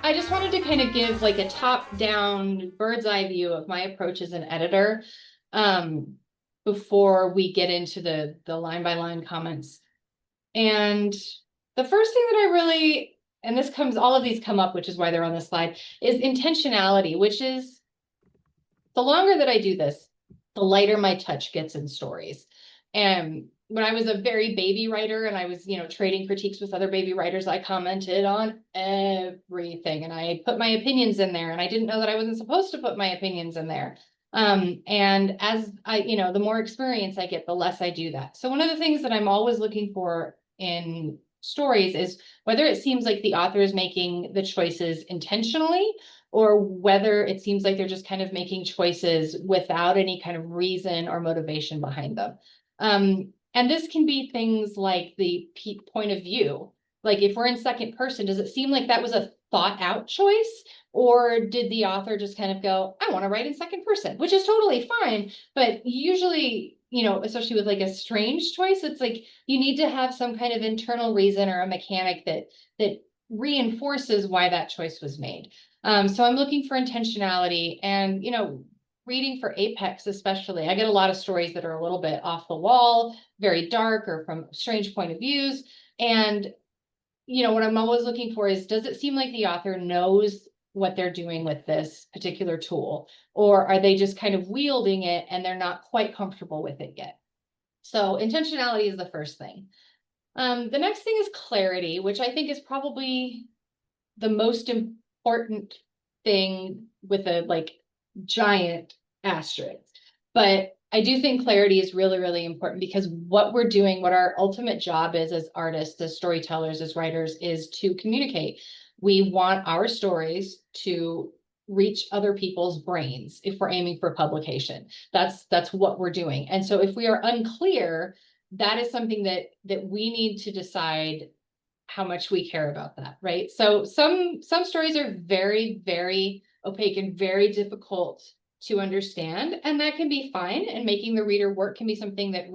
I just wanted to kind of give like a top-down bird's eye view of my approach as an editor, um, before we get into the line-by-line comments. And the first thing that I really, and this comes, all of these come up, which is why they're on this slide, is intentionality, which is the longer that I do this, the lighter my touch gets in stories. And when I was a very baby writer and I was, trading critiques with other baby writers, I commented on everything and I put my opinions in there, and I didn't know that I wasn't supposed to put my opinions in there. And as I, the more experience I get, the less I do that. So one of the things that I'm always looking for in stories is whether it seems like the author is making the choices intentionally, or whether it seems like they're just kind of making choices without any kind of reason or motivation behind them. And this can be things like the point of view. Like if we're in second person, does it seem like that was a thought out choice? Or did the author just kind of go, I want to write in second person, which is totally fine. But usually, especially with like a strange choice, it's like you need to have some kind of internal reason or a mechanic that reinforces why that choice was made. So I'm looking for intentionality, and, reading for Apex, especially, I get a lot of stories that are a little bit off the wall, very dark, or from strange point of views. And, what I'm always looking for is, does it seem like the author knows what they're doing with this particular tool, or are they just kind of wielding it and they're not quite comfortable with it yet? So intentionality is the first thing. The next thing is clarity, which I think is probably the most important thing with a like giant asterisk. But I do think clarity is really, really important, because what we're doing, what our ultimate job is as artists, as storytellers, as writers, is to communicate. We want our stories to reach other people's brains if we're aiming for publication. That's what we're doing. And so if we are unclear, that is something that we need to decide how much we care about that, right? So some stories are very, very opaque and very difficult to understand, and that can be fine. And making the reader work can be something that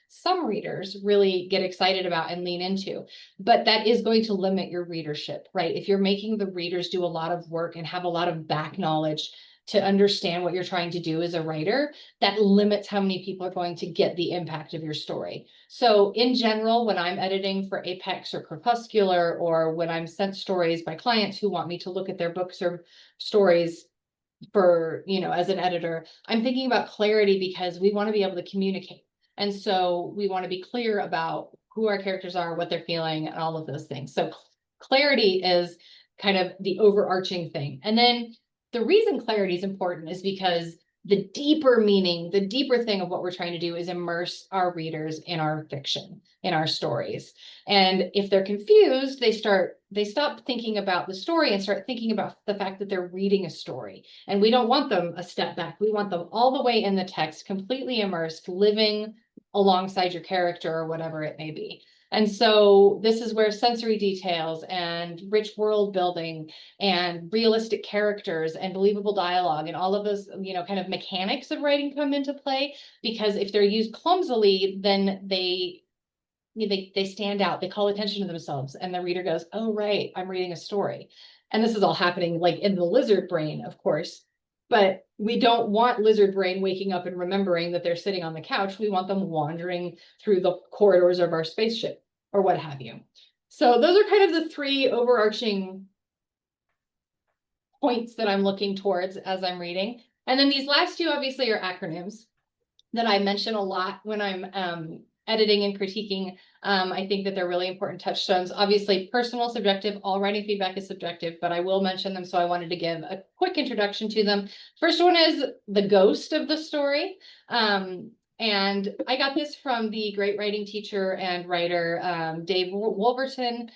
some readers really get excited about and lean into, but that is going to limit your readership, right? If you're making the readers do a lot of work and have a lot of back knowledge to understand what you're trying to do as a writer, that limits how many people are going to get the impact of your story. So in general, when I'm editing for Apex or Crepuscular, or when I'm sent stories by clients who want me to look at their books or stories for, as an editor, I'm thinking about clarity, because we want to be able to communicate. And so we want to be clear about who our characters are, what they're feeling, and all of those things. So clarity is kind of the overarching thing. And then the reason clarity is important is because the deeper meaning, the deeper thing of what we're trying to do is immerse our readers in our fiction, in our stories. And if they're confused, they stop thinking about the story and start thinking about the fact that they're reading a story. And we don't want them a step back. We want them all the way in the text, completely immersed, living alongside your character or whatever it may be. And so this is where sensory details and rich world building and realistic characters and believable dialogue and all of those, kind of mechanics of writing come into play. Because if they're used clumsily, then they stand out, they call attention to themselves, and the reader goes, oh, right, I'm reading a story. And this is all happening like in the lizard brain, of course. But we don't want lizard brain waking up and remembering that they're sitting on the couch. We want them wandering through the corridors of our spaceship or what have you. So those are kind of the three overarching points that I'm looking towards as I'm reading. And then these last two obviously are acronyms that I mention a lot when I'm editing and critiquing. I think that they're really important touchstones. Obviously, personal, subjective, all writing feedback is subjective, but I will mention them, so I wanted to give a quick introduction to them. First one is the ghost of the story. And I got this from the great writing teacher and writer, Dave Wolverton.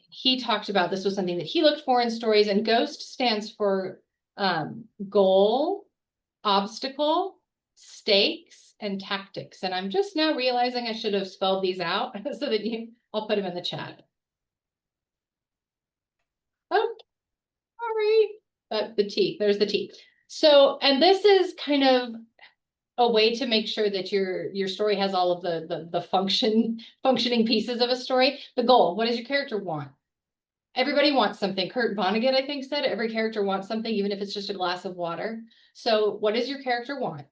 He talked about this was something that he looked for in stories, and GHOST stands for goal, obstacle, stakes, and tactics. And I'm just now realizing I should have spelled these out so that I'll put them in the chat. Oh, sorry. The T, there's the T. So, and this is kind of a way to make sure that your story has all of the functioning pieces of a story. The goal, what does your character want? everybody wants something. Kurt Vonnegut, I think, said every character wants something, even if it's just a glass of water. So what does your character want?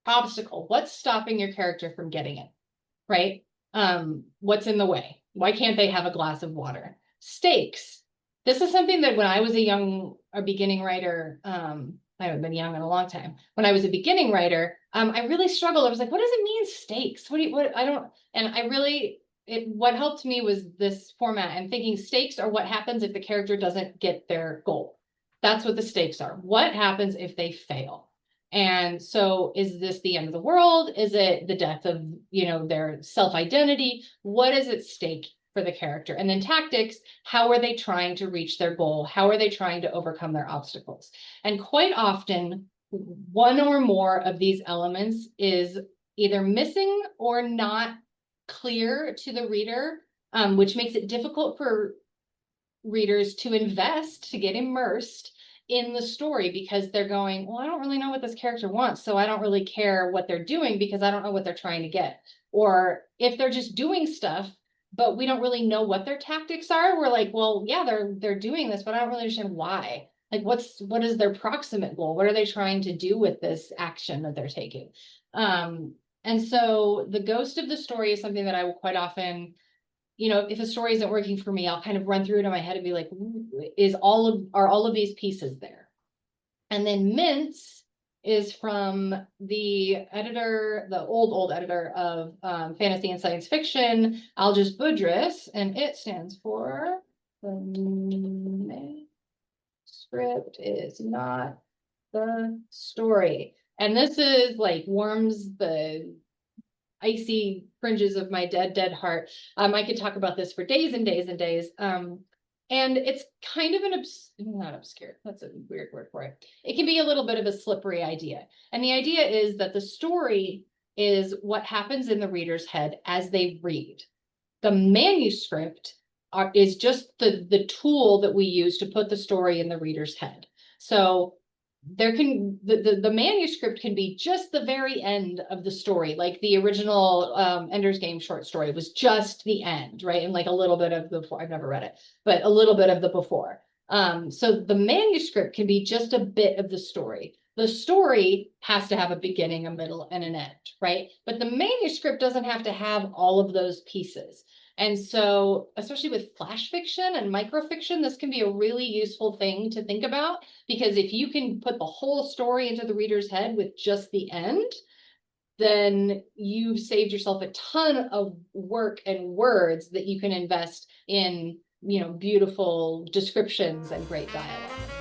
Obstacle. What's stopping your character from getting it? Right? What's in the way? Why can't they have a glass of water? Stakes. This is something that when I was a beginning writer, I haven't been young in a long time. When I was a beginning writer, I really struggled. I was like, what does it mean, stakes? I don't, and I really, what helped me was this format and thinking stakes are what happens if the character doesn't get their goal. That's what the stakes are. What happens if they fail? And so is this the end of the world? Is it the death of, their self-identity? What is at stake for the character? And then tactics, how are they trying to reach their goal? How are they trying to overcome their obstacles? And quite often, one or more of these elements is either missing or not clear to the reader, which makes it difficult for readers to invest, to get immersed in the story, because they're going, well, I don't really know what this character wants, so I don't really care what they're doing because I don't know what they're trying to get. Or if they're just doing stuff, but we don't really know what their tactics are, we're like, well, yeah, they're doing this, but I don't really understand why. Like, what is their proximate goal? What are they trying to do with this action that they're taking? And so the ghost of the story is something that I will quite often, if a story isn't working for me, I'll kind of run through it in my head and be like, are all of these pieces there? And then Mince is from the editor, the old editor of fantasy and science fiction, Algis Budrys, and it stands for the script is not the story. And this is like warms the icy fringes of my dead heart. I could talk about this for days and days and days. And it's kind of not obscure, that's a weird word for it. It can be a little bit of a slippery idea. And the idea is that the story is what happens in the reader's head as they read. The manuscript is just the tool that we use to put the story in the reader's head. So the manuscript can be just the very end of the story, like the original Ender's Game short story was just the end, right? And like a little bit of the before. I've never read it, but a little bit of the before. So the manuscript can be just a bit of the story. The story has to have a beginning, a middle, and an end, right? But the manuscript doesn't have to have all of those pieces. And so, especially with flash fiction and microfiction, this can be a really useful thing to think about, because if you can put the whole story into the reader's head with just the end, then you've saved yourself a ton of work and words that you can invest in, beautiful descriptions and great dialogue.